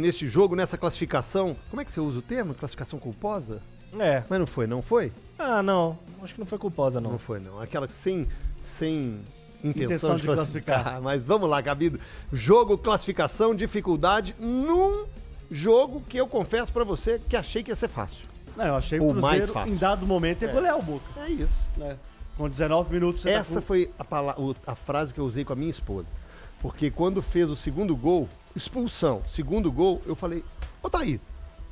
nesse jogo, nessa classificação, como é que você usa o termo? Classificação culposa? É. Mas não foi? Ah, não. Acho que não foi culposa, não. Não foi, não. Aquela sem intenção de classificar. Mas vamos lá, Gabido. Jogo, classificação, dificuldade num jogo que eu confesso pra você que achei que ia ser fácil. Não, eu achei Ou o mais Cruzeiro, fácil. em dado momento, ia golear o Boca. É isso. Né? Com 19 minutos... você Essa foi a frase que eu usei com a minha esposa. Porque quando fez o segundo gol, expulsão, segundo gol, eu falei, ô Thaís,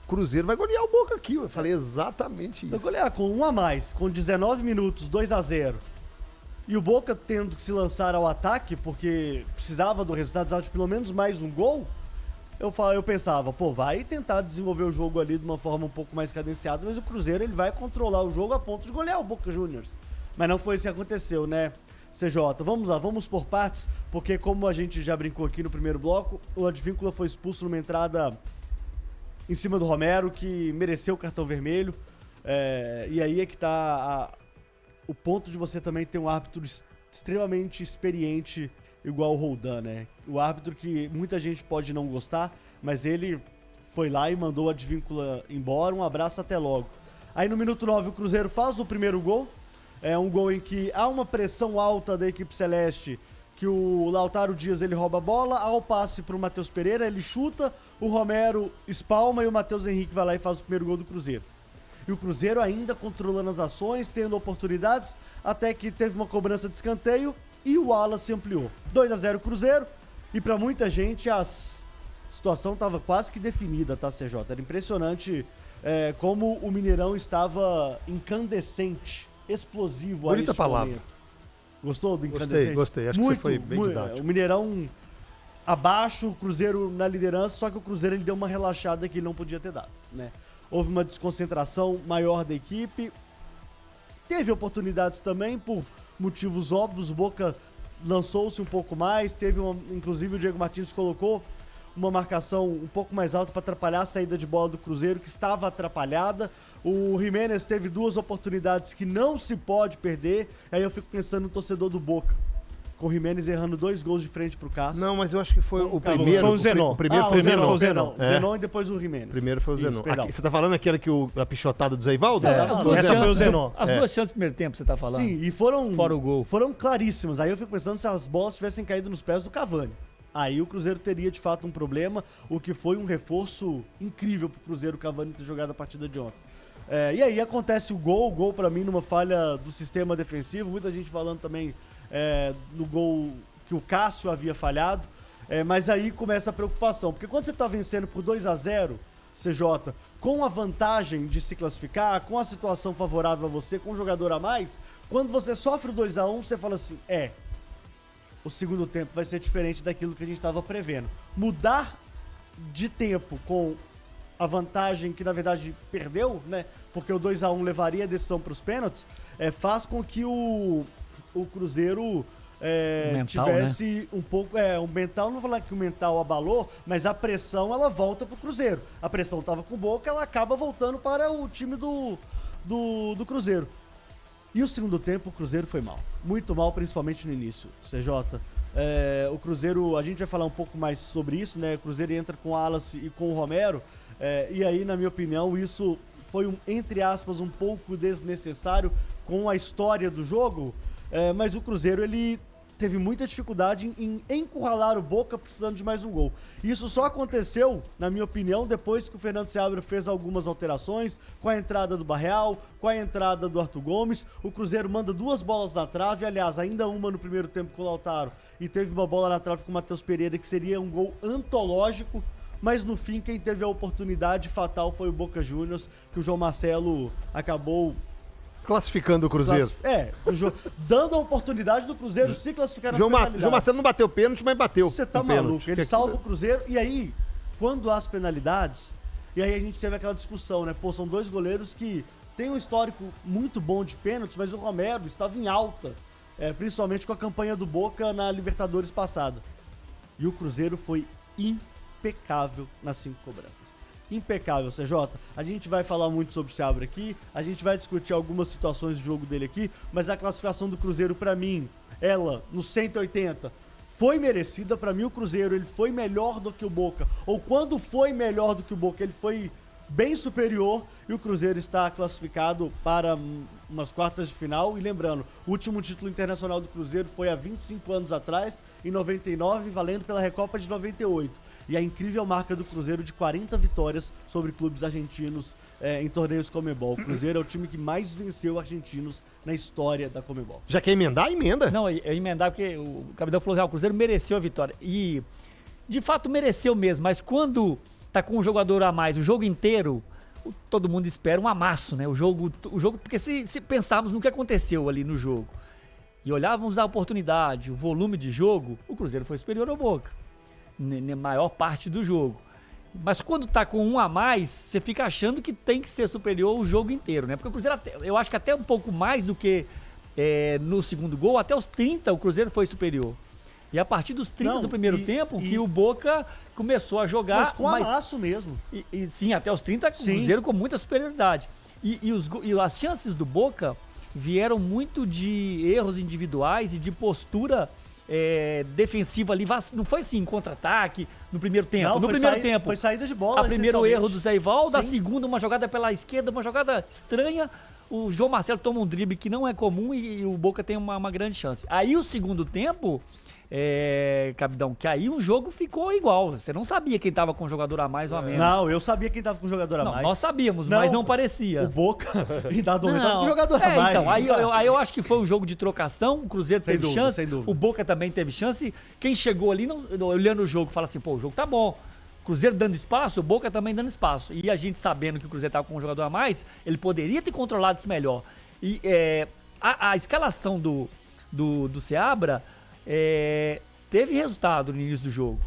Cruzeiro vai golear o Boca aqui. Eu falei exatamente Vai isso. golear com 1 a mais, com 19 minutos, 2-0. E o Boca tendo que se lançar ao ataque, porque precisava do resultado, precisava de pelo menos mais um gol. Eu pensava, pô, vai tentar desenvolver o jogo ali de uma forma um pouco mais cadenciada, mas o Cruzeiro ele vai controlar o jogo a ponto de golear o Boca Juniors. Mas não foi isso que aconteceu, né, CJ? Vamos lá, vamos por partes, porque como a gente já brincou aqui no primeiro bloco, o Advíncula foi expulso numa entrada em cima do Romero, que mereceu o cartão vermelho. E aí é que tá o ponto de você também ter um árbitro extremamente experiente igual o Roldan, né? O árbitro que muita gente pode não gostar, mas ele foi lá e mandou a Advíncula embora. Um abraço, até logo. Aí no minuto 9 o Cruzeiro faz o primeiro gol. É um gol em que há uma pressão alta da equipe celeste, que o Lautaro Dias ele rouba a bola, ao passe pro Matheus Pereira, ele chuta, o Romero espalma e o Matheus Henrique vai lá e faz o primeiro gol do Cruzeiro. E o Cruzeiro ainda controlando as ações, tendo oportunidades, até que teve uma cobrança de escanteio e o Wallace ampliou. 2-0 Cruzeiro, e pra muita gente a situação estava quase que definida, tá, CJ? Era impressionante como o Mineirão estava incandescente, explosivo. Bonita palavra. Momento. Gostou do incandescente? Gostei. Acho que você foi bem didático. O Mineirão abaixo, o Cruzeiro na liderança, só que o Cruzeiro ele deu uma relaxada que ele não podia ter dado, né? Houve uma desconcentração maior da equipe. Teve oportunidades também por motivos óbvios. O Boca lançou-se um pouco mais. Inclusive o Diego Martins colocou uma marcação um pouco mais alta para atrapalhar a saída de bola do Cruzeiro, que estava atrapalhada. O Giménez teve 2 oportunidades que não se pode perder. Aí eu fico pensando no torcedor do Boca, com o Giménez errando 2 gols de frente pro Cássio. Não, mas eu acho que foi o primeiro. Foi o Zenon. O primeiro foi o Zenon. Foi o Zenon. É. Zenon e depois o Giménez. Primeiro foi o Zenon. perdão. Você tá falando aquela a pichotada do Zé Ivaldo? Essa foi o Zenon. As 2 chances do primeiro tempo, você tá falando? Sim, e foram... Fora o gol. Foram claríssimas. Aí eu fico pensando se as bolas tivessem caído nos pés do Cavani. Aí o Cruzeiro teria, de fato, um problema, o que foi um reforço incrível pro Cruzeiro, o Cavani ter jogado a partida de ontem. E aí acontece o gol pra mim numa falha do sistema defensivo, muita gente falando também no gol que o Cássio havia falhado, mas aí começa a preocupação, porque quando você tá vencendo por 2-0, CJ, com a vantagem de se classificar, com a situação favorável a você, com um jogador a mais, quando você sofre o 2-1, você fala assim, o segundo tempo vai ser diferente daquilo que a gente estava prevendo. Mudar de tempo com a vantagem que, na verdade, perdeu, né? Porque o 2-1 levaria a decisão para os pênaltis, faz com que o Cruzeiro mental, tivesse um pouco... o mental, não vou falar que o mental abalou, mas a pressão, ela volta pro Cruzeiro. A pressão estava com o Boca, ela acaba voltando para o time do Cruzeiro. E o segundo tempo, o Cruzeiro foi mal. Muito mal, principalmente no início, CJ. O Cruzeiro, a gente vai falar um pouco mais sobre isso, né? O Cruzeiro entra com o Wallace e com o Romero. E aí, na minha opinião, isso foi, entre aspas, um pouco desnecessário com a história do jogo. Mas o Cruzeiro, ele teve muita dificuldade em encurralar o Boca precisando de mais um gol. Isso só aconteceu, na minha opinião, depois que o Fernando Seabra fez algumas alterações, com a entrada do Barreal, com a entrada do Arthur Gomes. O Cruzeiro manda 2 bolas na trave, aliás, ainda uma no primeiro tempo com o Lautaro, e teve uma bola na trave com o Matheus Pereira, que seria um gol antológico, mas no fim quem teve a oportunidade fatal foi o Boca Juniors, que o João Marcelo acabou... Classificando o Cruzeiro. Dando a oportunidade do Cruzeiro se classificar nas penalidades. João Marcelo não bateu pênalti, mas bateu. Você tá maluco. Ele salva o Cruzeiro. E aí, quando há as penalidades, e aí a gente teve aquela discussão, né? Pô, são 2 goleiros que têm um histórico muito bom de pênaltis, mas o Romero estava em alta, principalmente com a campanha do Boca na Libertadores passada. E o Cruzeiro foi impecável nas 5 cobranças. Impecável, CJ. A gente vai falar muito sobre o Seabra aqui, a gente vai discutir algumas situações de jogo dele aqui, mas a classificação do Cruzeiro, pra mim, ela, no 180, foi merecida. Pra mim, o Cruzeiro ele foi melhor do que o Boca. Ou quando foi melhor do que o Boca, ele foi bem superior. E o Cruzeiro está classificado para umas quartas de final. E lembrando, o último título internacional do Cruzeiro foi há 25 anos atrás, em 99, valendo pela Recopa de 98. E a incrível marca do Cruzeiro de 40 vitórias sobre clubes argentinos em torneios Conmebol. O Cruzeiro é o time que mais venceu argentinos na história da Conmebol. Já quer emendar? Emenda. Não, eu emendar porque o Capitão falou que o Cruzeiro mereceu a vitória. E, de fato, mereceu mesmo. Mas quando tá com um jogador a mais o jogo inteiro, todo mundo espera um amasso, né? O jogo porque se pensarmos no que aconteceu ali no jogo e olhávamos a oportunidade, o volume de jogo, o Cruzeiro foi superior ao Boca. Na maior parte do jogo. Mas quando tá com um a mais, você fica achando que tem que ser superior o jogo inteiro, né? Porque o Cruzeiro, eu acho que até um pouco mais do que no segundo gol, até os 30 o Cruzeiro foi superior. E a partir dos 30 do primeiro tempo, que o Boca começou a jogar... Mas com amasso mesmo. Sim, até os 30 o Cruzeiro com muita superioridade. E as chances do Boca vieram muito de erros individuais e de postura defensiva ali, não foi assim, contra-ataque no primeiro tempo. Não, no primeiro tempo. Foi saída de bola. O primeiro erro do Zé Ivaldo, a segunda, uma jogada pela esquerda, uma jogada estranha. O João Marcelo toma um drible que não é comum e o Boca tem uma grande chance. Aí o segundo tempo, Capitão, que aí o jogo ficou igual. Você não sabia quem tava com o jogador a mais ou a menos. Não, eu sabia quem tava com o jogador a mais. Nós sabíamos, mas não parecia. O Boca, em dado momento, tava com o jogador a mais. Então, aí eu acho que foi um jogo de trocação, o Cruzeiro Sem teve dúvida, chance, sem dúvida. o Boca também teve chance. Quem chegou ali, olhando o jogo, fala assim, pô, o jogo tá bom. Cruzeiro dando espaço, o Boca também dando espaço. E a gente sabendo que o Cruzeiro tava com um jogador a mais, ele poderia ter controlado isso melhor. E a escalação do Seabra teve resultado no início do jogo.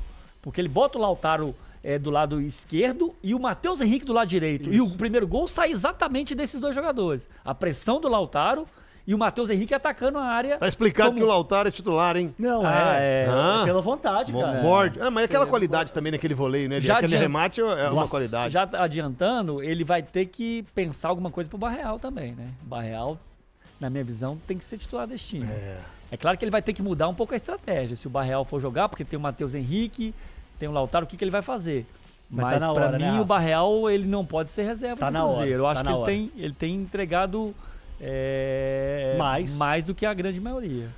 Porque ele bota o Lautaro do lado esquerdo e o Matheus Henrique do lado direito. Isso. E o primeiro gol sai exatamente desses dois jogadores. A pressão do Lautaro e o Matheus Henrique atacando a área. Tá explicado que o Lautaro é titular, hein? Não, pela vontade, cara. Morde. Mas aquela qualidade também naquele voleio, né? Aquele remate é uma qualidade. Já adiantando, ele vai ter que pensar alguma coisa pro Barreal também, né? O Barreal, na minha visão, tem que ser titular desse time. É claro que ele vai ter que mudar um pouco a estratégia. Se o Barreal for jogar, porque tem o Matheus Henrique, tem o Lautaro, o que ele vai fazer? Mas tá pra mim, o Barreal, ele não pode ser reserva do Cruzeiro. Eu acho que ele tem entregado mais do que a grande maioria.